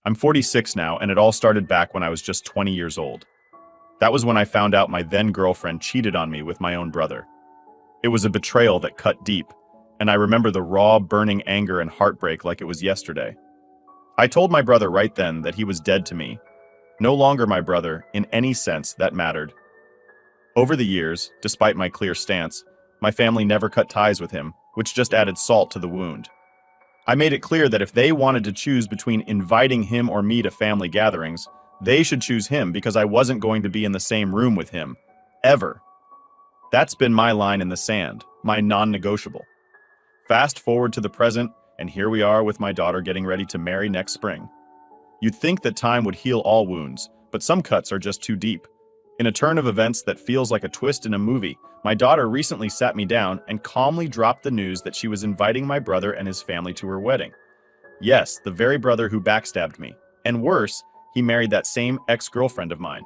I'm 46 now, and it all started back when I was just 20 years old. That was when I found out my then girlfriend cheated on me with my own brother. It was a betrayal that cut deep, and I remember the raw, burning anger and heartbreak like it was yesterday. I told my brother right then that he was dead to me, no longer my brother in any sense that mattered. Over the years, despite my clear stance, my family never cut ties with him, which just added salt to the wound. I made it clear that if they wanted to choose between inviting him or me to family gatherings, they should choose him because I wasn't going to be in the same room with him. Ever. That's been my line in the sand, my non-negotiable. Fast forward to the present, and here we are with my daughter getting ready to marry next spring. You'd think that time would heal all wounds, but some cuts are just too deep. In a turn of events that feels like a twist in a movie, my daughter recently sat me down and calmly dropped the news that she was inviting my brother and his family to her wedding. Yes, the very brother who backstabbed me. And worse, he married that same ex-girlfriend of mine.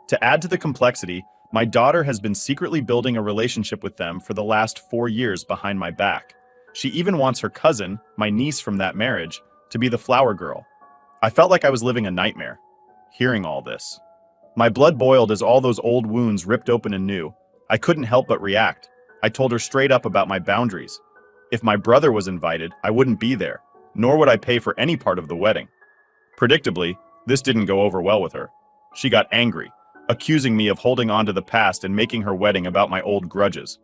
To add to the complexity, my daughter has been secretly building a relationship with them for the last 4 years behind my back. She even wants her cousin, my niece from that marriage, to be the flower girl. I felt like I was living a nightmare, hearing all this. My blood boiled as all those old wounds ripped open anew. I couldn't help but react. I told her straight up about my boundaries. If my brother was invited, I wouldn't be there, nor would I pay for any part of the wedding. Predictably, this didn't go over well with her. She got angry, accusing me of holding on to the past and making her wedding about my old grudges.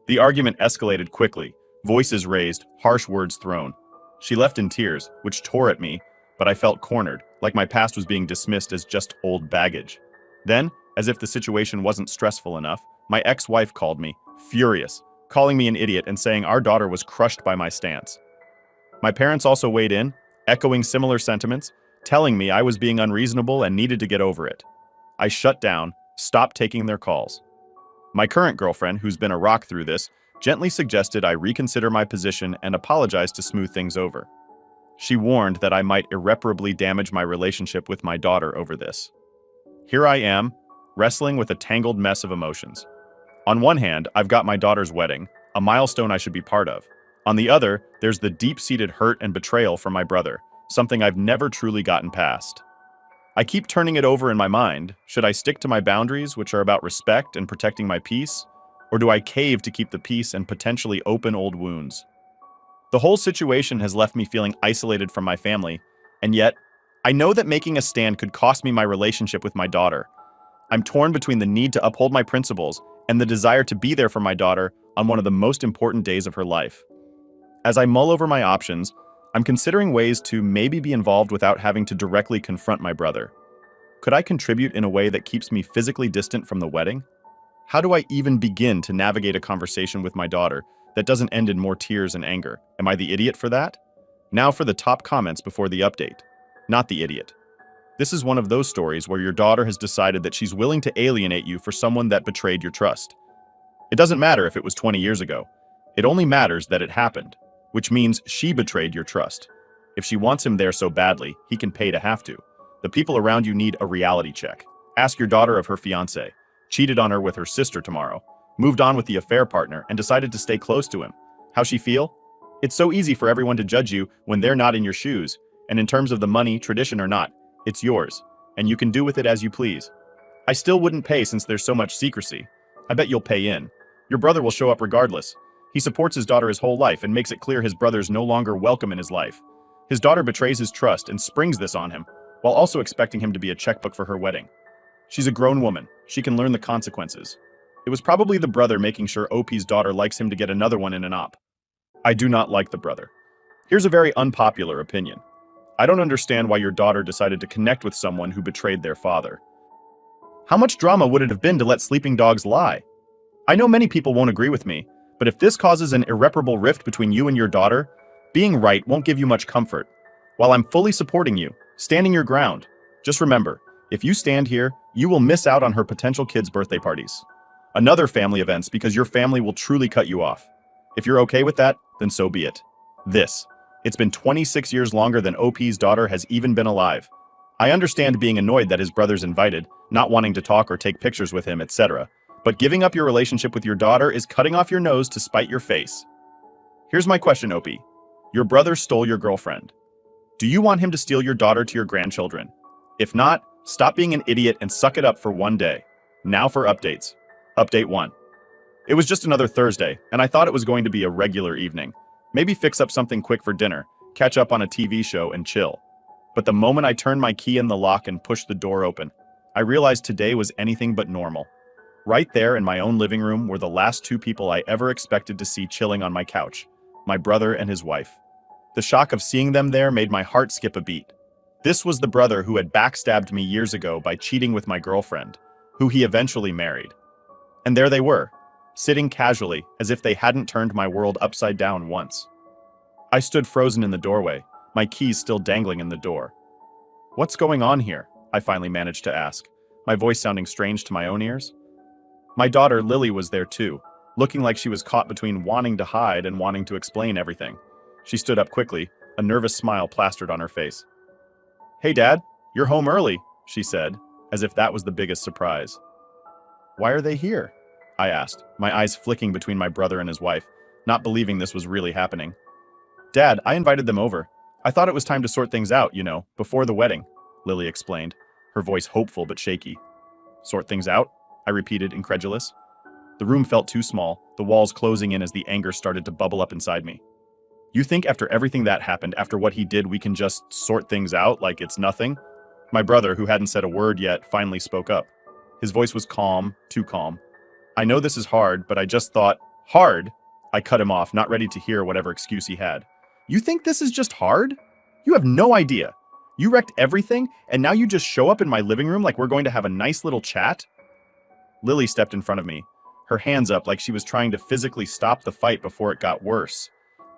The argument escalated quickly, voices raised, harsh words thrown. She left in tears, which tore at me, but I felt cornered, like my past was being dismissed as just old baggage. Then, as if the situation wasn't stressful enough, my ex-wife called me, furious, calling me an idiot and saying our daughter was crushed by my stance. My parents also weighed in, echoing similar sentiments, telling me I was being unreasonable and needed to get over it. I shut down, stopped taking their calls. My current girlfriend, who's been a rock through this, gently suggested I reconsider my position and apologize to smooth things over. She warned that I might irreparably damage my relationship with my daughter over this. Here I am, wrestling with a tangled mess of emotions. On one hand, I've got my daughter's wedding, a milestone I should be part of. On the other, there's the deep-seated hurt and betrayal from my brother, something I've never truly gotten past. I keep turning it over in my mind. Should I stick to my boundaries, which are about respect and protecting my peace? Or do I cave to keep the peace and potentially open old wounds? The whole situation has left me feeling isolated from my family, and yet, I know that making a stand could cost me my relationship with my daughter. I'm torn between the need to uphold my principles and the desire to be there for my daughter on one of the most important days of her life. As I mull over my options, I'm considering ways to maybe be involved without having to directly confront my brother. Could I contribute in a way that keeps me physically distant from the wedding? How do I even begin to navigate a conversation with my daughter that doesn't end in more tears and anger? Am I the idiot for that? Now for the top comments before the update. Not the idiot. This is one of those stories where your daughter has decided that she's willing to alienate you for someone that betrayed your trust. It doesn't matter if it was 20 years ago. It only matters that it happened, which means she betrayed your trust. If she wants him there so badly, he can pay to have to. The people around you need a reality check. Ask your daughter of her fiancé, cheated on her with her sister tomorrow, moved on with the affair partner, and decided to stay close to him. How she feel? It's so easy for everyone to judge you when they're not in your shoes, and in terms of the money, tradition or not, it's yours, and you can do with it as you please. I still wouldn't pay since there's so much secrecy. I bet you'll pay in. Your brother will show up regardless. He supports his daughter his whole life and makes it clear his brother's no longer welcome in his life. His daughter betrays his trust and springs this on him, while also expecting him to be a checkbook for her wedding. She's a grown woman. She can learn the consequences. It was probably the brother making sure OP's daughter likes him to get another one in an op. I do not like the brother. Here's a very unpopular opinion. I don't understand why your daughter decided to connect with someone who betrayed their father. How much drama would it have been to let sleeping dogs lie? I know many people won't agree with me, but if this causes an irreparable rift between you and your daughter, being right won't give you much comfort. While I'm fully supporting you, standing your ground, just remember, if you stand here, you will miss out on her potential kids' birthday parties. Another family events because your family will truly cut you off. If you're okay with that, then so be it. It's been 26 years longer than OP's daughter has even been alive. I understand being annoyed that his brother's invited, not wanting to talk or take pictures with him, etc. But giving up your relationship with your daughter is cutting off your nose to spite your face. Here's my question, OP. Your brother stole your girlfriend. Do you want him to steal your daughter to your grandchildren? If not, stop being an idiot and suck it up for one day. Now for updates. Update 1. It was just another Thursday, and I thought it was going to be a regular evening. Maybe fix up something quick for dinner, catch up on a TV show, and chill. But the moment I turned my key in the lock and pushed the door open, I realized today was anything but normal. Right there in my own living room were the last two people I ever expected to see chilling on my couch, my brother and his wife. The shock of seeing them there made my heart skip a beat. This was the brother who had backstabbed me years ago by cheating with my girlfriend, who he eventually married. And there they were, sitting casually as if they hadn't turned my world upside down once. I stood frozen in the doorway, my keys still dangling in the door. "What's going on here?" I finally managed to ask, my voice sounding strange to my own ears. My daughter Lily was there too, looking like she was caught between wanting to hide and wanting to explain everything. She stood up quickly, a nervous smile plastered on her face. "Hey Dad, you're home early," she said, as if that was the biggest surprise. "Why are they here?" I asked, my eyes flicking between my brother and his wife, not believing this was really happening. "Dad, I invited them over. I thought it was time to sort things out, before the wedding," Lily explained, her voice hopeful but shaky. "Sort things out?" I repeated, incredulous. The room felt too small, the walls closing in as the anger started to bubble up inside me. "You think after everything that happened, after what he did, we can just sort things out like it's nothing?" My brother, who hadn't said a word yet, finally spoke up. His voice was calm, too calm. "I know this is hard, but I just thought..." "Hard?" I cut him off, not ready to hear whatever excuse he had. "You think this is just hard? You have no idea. You wrecked everything, and now you just show up in my living room like we're going to have a nice little chat?" Lily stepped in front of me, her hands up like she was trying to physically stop the fight before it got worse.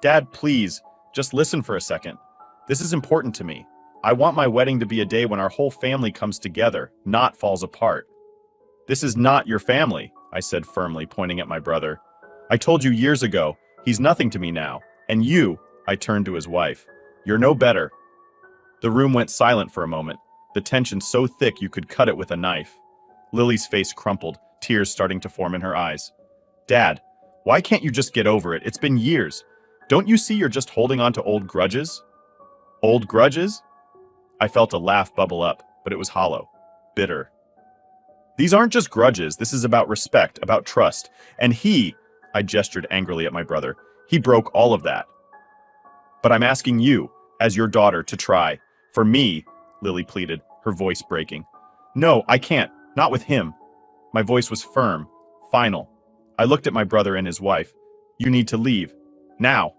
"Dad, please, just listen for a second. This is important to me. I want my wedding to be a day when our whole family comes together, not falls apart." "This is not your family," I said firmly, pointing at my brother. "I told you years ago, he's nothing to me now. And you," I turned to his wife, "you're no better." The room went silent for a moment, the tension so thick you could cut it with a knife. Lily's face crumpled, tears starting to form in her eyes. "Dad, why can't you just get over it? It's been years. Don't you see you're just holding on to old grudges?" "Old grudges?" I felt a laugh bubble up, but it was hollow, bitter. "These aren't just grudges, this is about respect, about trust. And I gestured angrily at my brother, he broke all of that. But I'm asking you, as your daughter, to try. For me," Lily pleaded, her voice breaking. "No, I can't, not with him." My voice was firm, final. I looked at my brother and his wife. "You need to leave. Now."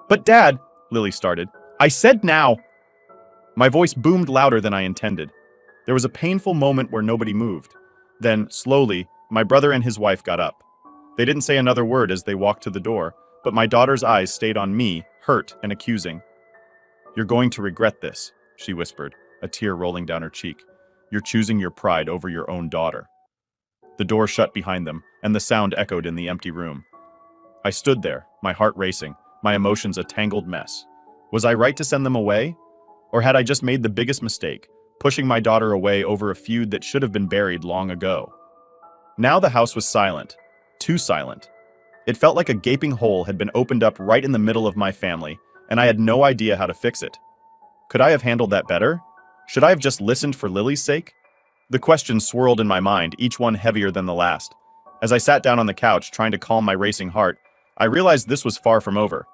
"But Dad," Lily started. "I said now." My voice boomed louder than I intended. There was a painful moment where nobody moved. Then, slowly, my brother and his wife got up. They didn't say another word as they walked to the door, but my daughter's eyes stayed on me, hurt and accusing. "You're going to regret this," she whispered, a tear rolling down her cheek. "You're choosing your pride over your own daughter." The door shut behind them, and the sound echoed in the empty room. I stood there, my heart racing, my emotions a tangled mess. Was I right to send them away? Or had I just made the biggest mistake, pushing my daughter away over a feud that should have been buried long ago? Now the house was silent, too silent. It felt like a gaping hole had been opened up right in the middle of my family, and I had no idea how to fix it. Could I have handled that better? Should I have just listened for Lily's sake? The questions swirled in my mind, each one heavier than the last. As I sat down on the couch, trying to calm my racing heart, I realized this was far from over.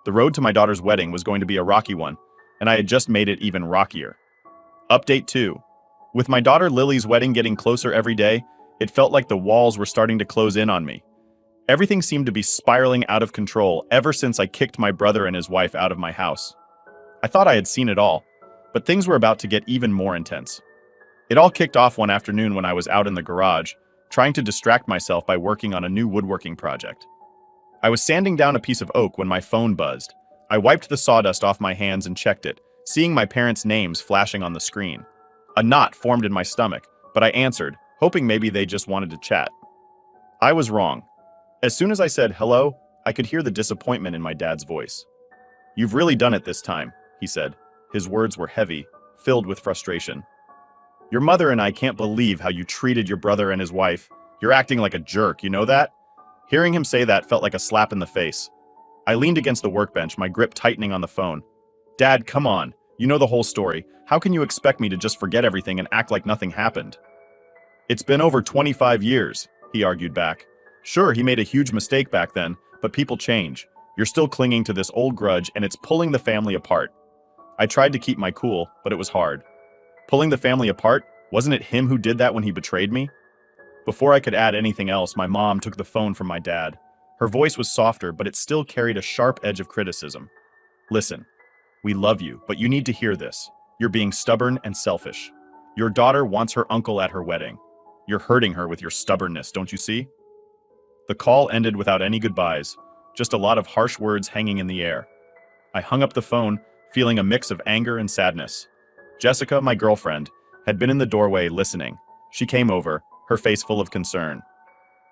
The road to my daughter's wedding was going to be a rocky one, and I had just made it even rockier. Update 2. With my daughter Lily's wedding getting closer every day, it felt like the walls were starting to close in on me. Everything seemed to be spiraling out of control ever since I kicked my brother and his wife out of my house. I thought I had seen it all, but things were about to get even more intense. It all kicked off one afternoon when I was out in the garage, trying to distract myself by working on a new woodworking project. I was sanding down a piece of oak when my phone buzzed. I wiped the sawdust off my hands and checked it, seeing my parents' names flashing on the screen. A knot formed in my stomach, but I answered, hoping maybe they just wanted to chat. I was wrong. As soon as I said hello, I could hear the disappointment in my dad's voice. "You've really done it this time," he said. His words were heavy, filled with frustration. "Your mother and I can't believe how you treated your brother and his wife. You're acting like a jerk, you know that?" Hearing him say that felt like a slap in the face. I leaned against the workbench, my grip tightening on the phone. "Dad, come on. You know the whole story. How can you expect me to just forget everything and act like nothing happened? It's been over 25 years, he argued back. Sure, he made a huge mistake back then, but people change. You're still clinging to this old grudge and it's pulling the family apart. I tried to keep my cool, but it was hard. Pulling the family apart? Wasn't it him who did that when he betrayed me? Before I could add anything else, my mom took the phone from my dad. Her voice was softer, but it still carried a sharp edge of criticism. Listen, we love you, but you need to hear this. You're being stubborn and selfish. Your daughter wants her uncle at her wedding. You're hurting her with your stubbornness, don't you see? The call ended without any goodbyes, just a lot of harsh words hanging in the air. I hung up the phone, feeling a mix of anger and sadness. Jessica, my girlfriend, had been in the doorway listening. She came over, her face full of concern.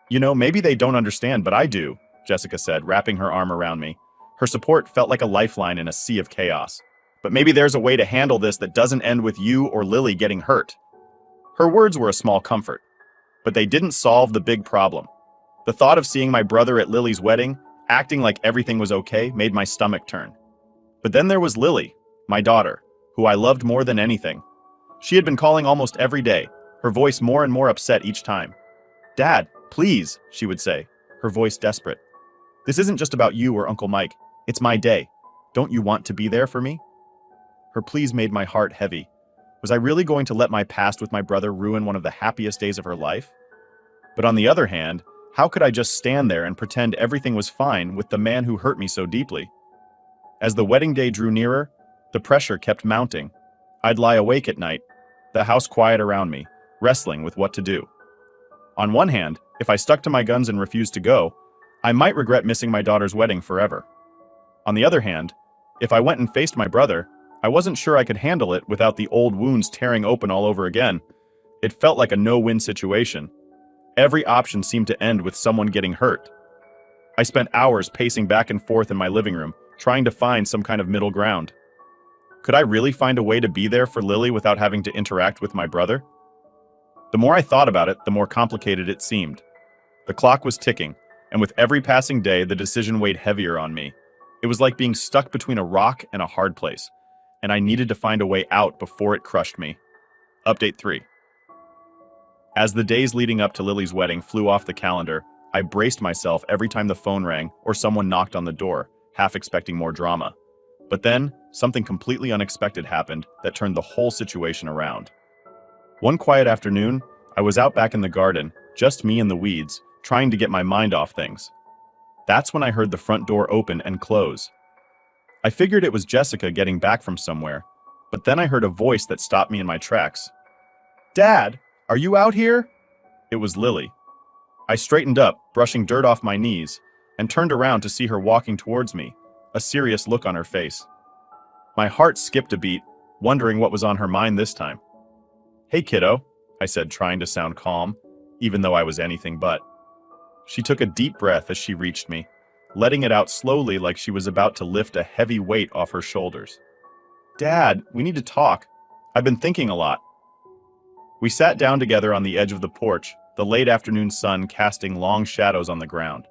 You know, maybe they don't understand, but I do, Jessica said, wrapping her arm around me. Her support felt like a lifeline in a sea of chaos. But maybe there's a way to handle this that doesn't end with you or Lily getting hurt. Her words were a small comfort, but they didn't solve the big problem. The thought of seeing my brother at Lily's wedding, acting like everything was okay, made my stomach turn. But then there was Lily, my daughter, who I loved more than anything. She had been calling almost every day, her voice more and more upset each time. Dad, please, she would say, her voice desperate. This isn't just about you or Uncle Mike. It's my day. Don't you want to be there for me? Her pleas made my heart heavy. Was I really going to let my past with my brother ruin one of the happiest days of her life? But on the other hand, how could I just stand there and pretend everything was fine with the man who hurt me so deeply? As the wedding day drew nearer, the pressure kept mounting. I'd lie awake at night, the house quiet around me, wrestling with what to do. On one hand, if I stuck to my guns and refused to go, I might regret missing my daughter's wedding forever. On the other hand, if I went and faced my brother, I wasn't sure I could handle it without the old wounds tearing open all over again. It felt like a no-win situation. Every option seemed to end with someone getting hurt. I spent hours pacing back and forth in my living room, trying to find some kind of middle ground. Could I really find a way to be there for Lily without having to interact with my brother? The more I thought about it, the more complicated it seemed. The clock was ticking, and with every passing day, the decision weighed heavier on me. It was like being stuck between a rock and a hard place, and I needed to find a way out before it crushed me. Update 3. As the days leading up to Lily's wedding flew off the calendar, I braced myself every time the phone rang or someone knocked on the door, half expecting more drama. But then, something completely unexpected happened that turned the whole situation around. One quiet afternoon, I was out back in the garden, just me and the weeds, trying to get my mind off things. That's when I heard the front door open and close. I figured it was Jessica getting back from somewhere, but then I heard a voice that stopped me in my tracks. Dad, are you out here? It was Lily. I straightened up, brushing dirt off my knees, and turned around to see her walking towards me, a serious look on her face. My heart skipped a beat, wondering what was on her mind this time. Hey kiddo, I said, trying to sound calm, even though I was anything but. She took a deep breath as she reached me, letting it out slowly like she was about to lift a heavy weight off her shoulders. Dad, we need to talk. I've been thinking a lot. We sat down together on the edge of the porch, the late afternoon sun casting long shadows on the ground.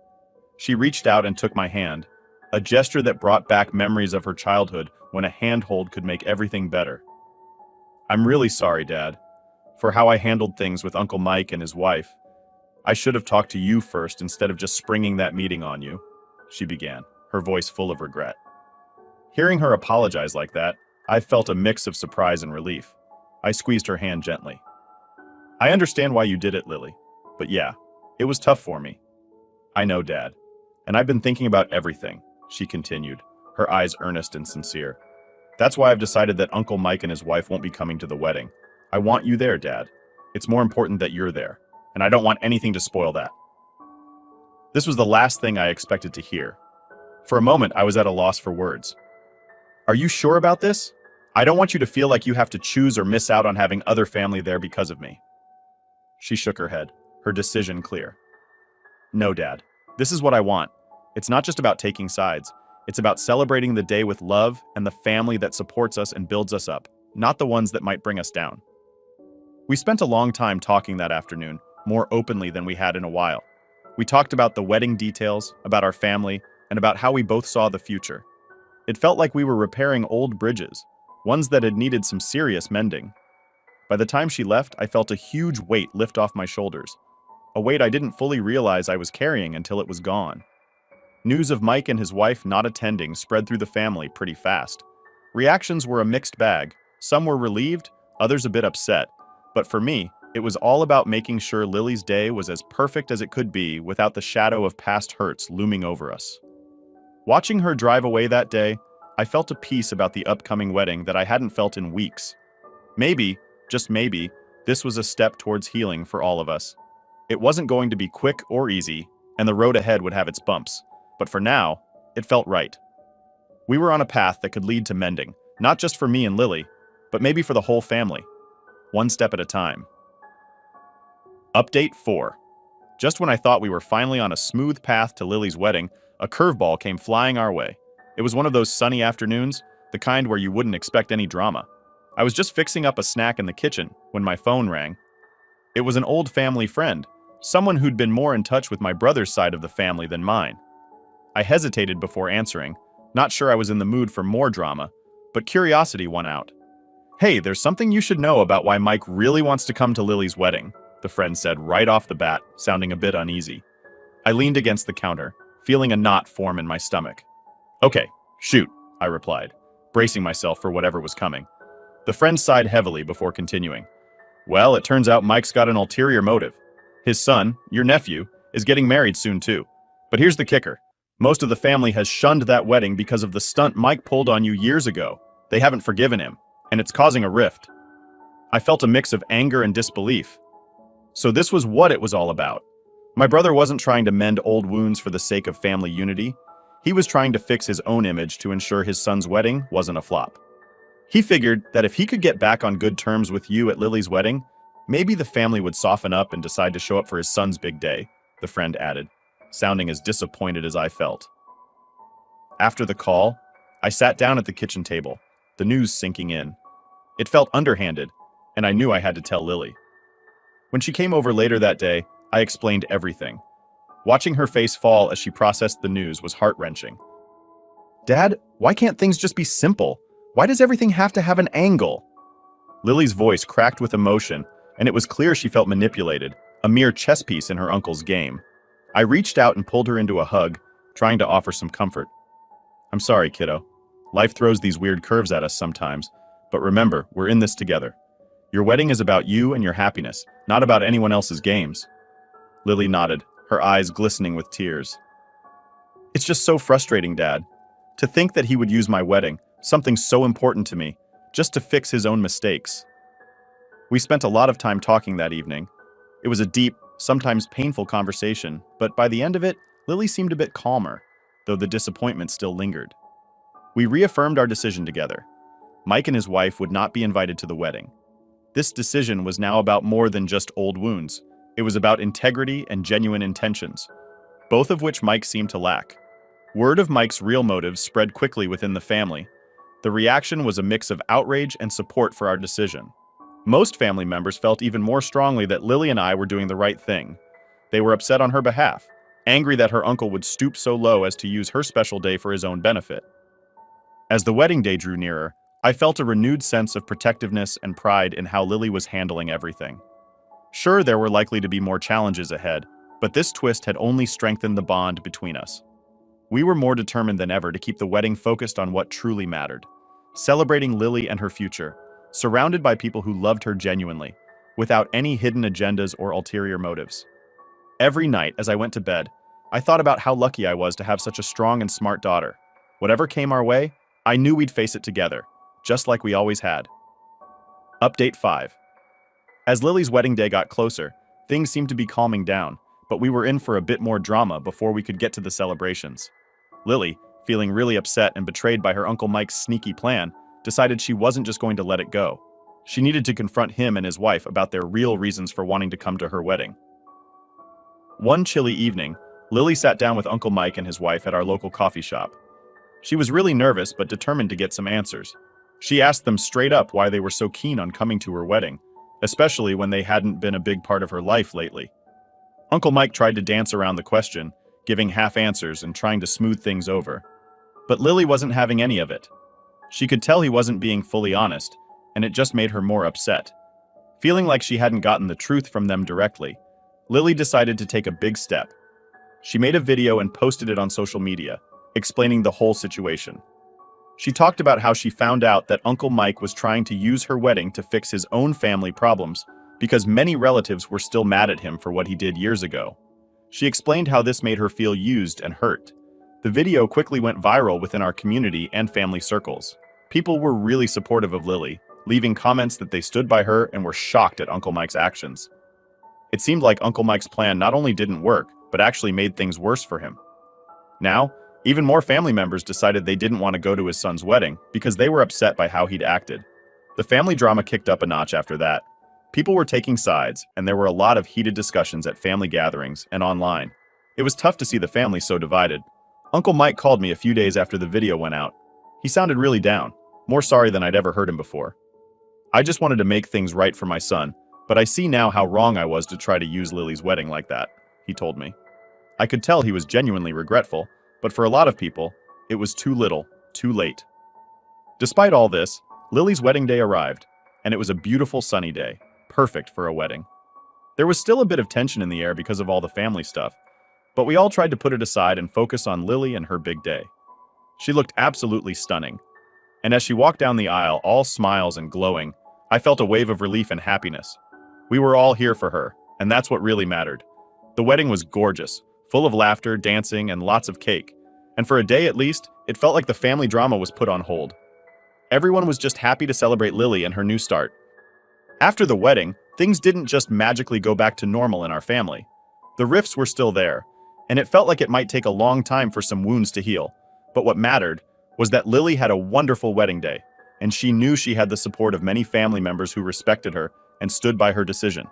She reached out and took my hand, a gesture that brought back memories of her childhood when a handhold could make everything better. I'm really sorry, Dad, for how I handled things with Uncle Mike and his wife. I should have talked to you first instead of just springing that meeting on you, she began, her voice full of regret. Hearing her apologize like that, I felt a mix of surprise and relief. I squeezed her hand gently. I understand why you did it, Lily, but yeah, it was tough for me. I know, Dad, and I've been thinking about everything, she continued, her eyes earnest and sincere. That's why I've decided that Uncle Mike and his wife won't be coming to the wedding. I want you there, Dad. It's more important that you're there, and I don't want anything to spoil that. This was the last thing I expected to hear. For a moment, I was at a loss for words. Are you sure about this? I don't want you to feel like you have to choose or miss out on having other family there because of me. She shook her head, her decision clear. No, Dad. This is what I want. It's not just about taking sides. It's about celebrating the day with love and the family that supports us and builds us up, not the ones that might bring us down. We spent a long time talking that afternoon, more openly than we had in a while. We talked about the wedding details, about our family, and about how we both saw the future. It felt like we were repairing old bridges, ones that had needed some serious mending. By the time she left, I felt a huge weight lift off my shoulders, a weight I didn't fully realize I was carrying until it was gone. News of Mike and his wife not attending spread through the family pretty fast. Reactions were a mixed bag. Some were relieved, others a bit upset. But for me, it was all about making sure Lily's day was as perfect as it could be without the shadow of past hurts looming over us. Watching her drive away that day, I felt a peace about the upcoming wedding that I hadn't felt in weeks. Maybe, just maybe, this was a step towards healing for all of us. It wasn't going to be quick or easy, and the road ahead would have its bumps. But for now, it felt right. We were on a path that could lead to mending, not just for me and Lily, but maybe for the whole family. One step at a time. Update 4. Just when I thought we were finally on a smooth path to Lily's wedding, a curveball came flying our way. It was one of those sunny afternoons, the kind where you wouldn't expect any drama. I was just fixing up a snack in the kitchen when my phone rang. It was an old family friend, someone who'd been more in touch with my brother's side of the family than mine. I hesitated before answering, not sure I was in the mood for more drama, but curiosity won out. "Hey, there's something you should know about why Mike really wants to come to Lily's wedding," the friend said right off the bat, sounding a bit uneasy. I leaned against the counter, feeling a knot form in my stomach. "Okay, shoot," I replied, bracing myself for whatever was coming. The friend sighed heavily before continuing. "Well, it turns out Mike's got an ulterior motive. His son, your nephew, is getting married soon too. But here's the kicker. Most of the family has shunned that wedding because of the stunt Mike pulled on you years ago. They haven't forgiven him, and it's causing a rift." I felt a mix of anger and disbelief. So this was what it was all about. My brother wasn't trying to mend old wounds for the sake of family unity. He was trying to fix his own image to ensure his son's wedding wasn't a flop. He figured that if he could get back on good terms with you at Lily's wedding, maybe the family would soften up and decide to show up for his son's big day, the friend added, sounding as disappointed as I felt. After the call, I sat down at the kitchen table, the news sinking in. It felt underhanded, and I knew I had to tell Lily. When she came over later that day, I explained everything. Watching her face fall as she processed the news was heart-wrenching. "Dad, why can't things just be simple? Why does everything have to have an angle?" Lily's voice cracked with emotion, and it was clear she felt manipulated, a mere chess piece in her uncle's game. I reached out and pulled her into a hug, trying to offer some comfort. "I'm sorry, kiddo. Life throws these weird curves at us sometimes, but remember, we're in this together. Your wedding is about you and your happiness, not about anyone else's games." Lily nodded, her eyes glistening with tears. "It's just so frustrating, Dad. To think that he would use my wedding, something so important to me, just to fix his own mistakes." We spent a lot of time talking that evening. It was a deep, sometimes painful conversation, but by the end of it, Lily seemed a bit calmer, though the disappointment still lingered. We reaffirmed our decision together. Mike and his wife would not be invited to the wedding. This decision was now about more than just old wounds. It was about integrity and genuine intentions, both of which Mike seemed to lack. Word of Mike's real motives spread quickly within the family. The reaction was a mix of outrage and support for our decision. Most family members felt even more strongly that Lily and I were doing the right thing. They were upset on her behalf, angry that her uncle would stoop so low as to use her special day for his own benefit. As the wedding day drew nearer, I felt a renewed sense of protectiveness and pride in how Lily was handling everything. Sure, there were likely to be more challenges ahead, but this twist had only strengthened the bond between us. We were more determined than ever to keep the wedding focused on what truly mattered, celebrating Lily and her future, surrounded by people who loved her genuinely, without any hidden agendas or ulterior motives. Every night as I went to bed, I thought about how lucky I was to have such a strong and smart daughter. Whatever came our way, I knew we'd face it together, just like we always had. Update 5. As Lily's wedding day got closer, things seemed to be calming down, but we were in for a bit more drama before we could get to the celebrations. Lily, feeling really upset and betrayed by her Uncle Mike's sneaky plan, decided she wasn't just going to let it go. She needed to confront him and his wife about their real reasons for wanting to come to her wedding. One chilly evening, Lily sat down with Uncle Mike and his wife at our local coffee shop. She was really nervous but determined to get some answers. She asked them straight up why they were so keen on coming to her wedding, especially when they hadn't been a big part of her life lately. Uncle Mike tried to dance around the question, giving half answers and trying to smooth things over. But Lily wasn't having any of it. She could tell he wasn't being fully honest, and it just made her more upset. Feeling like she hadn't gotten the truth from them directly, Lily decided to take a big step. She made a video and posted it on social media, explaining the whole situation. She talked about how she found out that Uncle Mike was trying to use her wedding to fix his own family problems because many relatives were still mad at him for what he did years ago. She explained how this made her feel used and hurt. The video quickly went viral within our community and family circles. People were really supportive of Lily, leaving comments that they stood by her and were shocked at Uncle Mike's actions. It seemed like Uncle Mike's plan not only didn't work, but actually made things worse for him. Now, even more family members decided they didn't want to go to his son's wedding because they were upset by how he'd acted. The family drama kicked up a notch after that. People were taking sides, and there were a lot of heated discussions at family gatherings and online. It was tough to see the family so divided. Uncle Mike called me a few days after the video went out. He sounded really down, more sorry than I'd ever heard him before. I just wanted to make things right for my son, but I see now how wrong I was to try to use Lily's wedding like that, he told me. I could tell he was genuinely regretful, but for a lot of people, it was too little, too late. Despite all this, Lily's wedding day arrived, and it was a beautiful sunny day, perfect for a wedding. There was still a bit of tension in the air because of all the family stuff, but we all tried to put it aside and focus on Lily and her big day. She looked absolutely stunning, and as she walked down the aisle, all smiles and glowing, I felt a wave of relief and happiness. We were all here for her, and that's what really mattered. The wedding was gorgeous, full of laughter, dancing, and lots of cake. And for a day at least, it felt like the family drama was put on hold. Everyone was just happy to celebrate Lily and her new start. After the wedding, things didn't just magically go back to normal in our family. The rifts were still there, and it felt like it might take a long time for some wounds to heal. But what mattered was that Lily had a wonderful wedding day, and she knew she had the support of many family members who respected her and stood by her decision.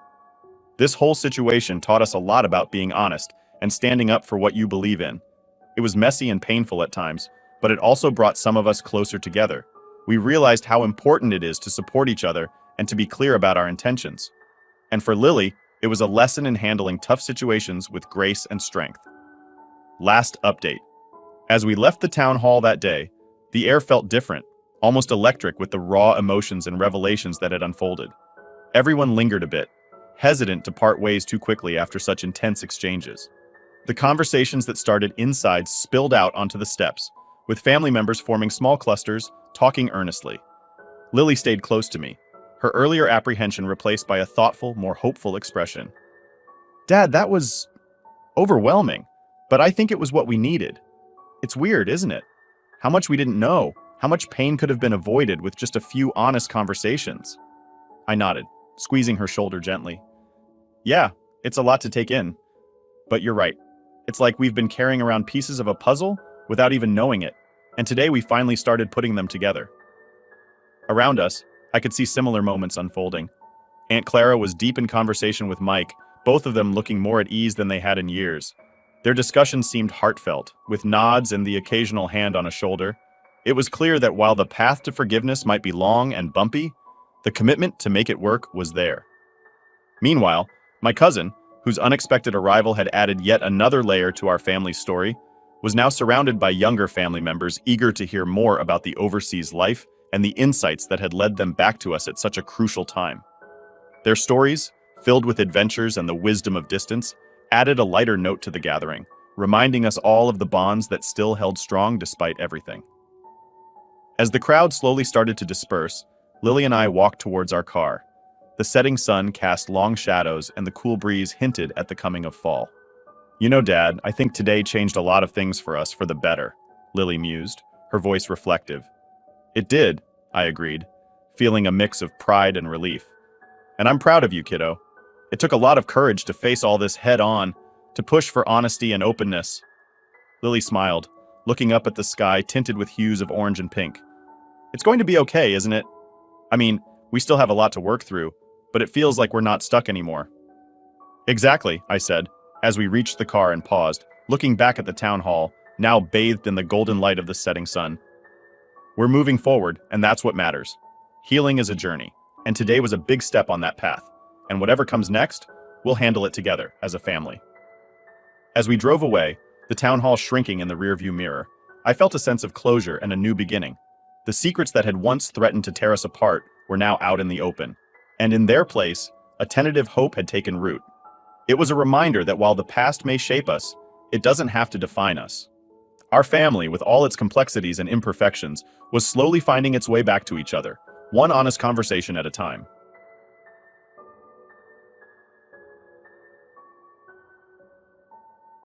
This whole situation taught us a lot about being honest and standing up for what you believe in. It was messy and painful at times, but it also brought some of us closer together. We realized how important it is to support each other and to be clear about our intentions. And for Lily, it was a lesson in handling tough situations with grace and strength. Last update. As we left the town hall that day, the air felt different, almost electric with the raw emotions and revelations that had unfolded. Everyone lingered a bit, hesitant to part ways too quickly after such intense exchanges. The conversations that started inside spilled out onto the steps, with family members forming small clusters, talking earnestly. Lily stayed close to me, her earlier apprehension replaced by a thoughtful, more hopeful expression. "Dad, that was overwhelming, but I think it was what we needed. It's weird, isn't it? How much we didn't know, how much pain could have been avoided with just a few honest conversations." I nodded, squeezing her shoulder gently. "Yeah, it's a lot to take in. But you're right. It's like we've been carrying around pieces of a puzzle without even knowing it, and today we finally started putting them together." Around us, I could see similar moments unfolding. Aunt Clara was deep in conversation with Mike, both of them looking more at ease than they had in years. Their discussion seemed heartfelt, with nods and the occasional hand on a shoulder. It was clear that while the path to forgiveness might be long and bumpy, the commitment to make it work was there. Meanwhile, my cousin, whose unexpected arrival had added yet another layer to our family's story, was now surrounded by younger family members eager to hear more about the overseas life and the insights that had led them back to us at such a crucial time. Their stories, filled with adventures and the wisdom of distance, added a lighter note to the gathering, reminding us all of the bonds that still held strong despite everything. As the crowd slowly started to disperse, Lily and I walked towards our car. The setting sun cast long shadows and the cool breeze hinted at the coming of fall. "You know, Dad, I think today changed a lot of things for us for the better," Lily mused, her voice reflective. "It did," I agreed, feeling a mix of pride and relief. "And I'm proud of you, kiddo. It took a lot of courage to face all this head on, to push for honesty and openness." Lily smiled, looking up at the sky tinted with hues of orange and pink. "It's going to be okay, isn't it? I mean, we still have a lot to work through, but it feels like we're not stuck anymore." "Exactly," I said, as we reached the car and paused, looking back at the town hall, now bathed in the golden light of the setting sun. We're moving forward, and that's what matters. Healing is a journey, and today was a big step on that path, and whatever comes next, we'll handle it together as a family. As we drove away, the town hall shrinking in the rearview mirror, I felt a sense of closure and a new beginning. The secrets that had once threatened to tear us apart were now out in the open. And in their place, a tentative hope had taken root. It was a reminder that while the past may shape us, it doesn't have to define us. Our family, with all its complexities and imperfections, was slowly finding its way back to each other, one honest conversation at a time.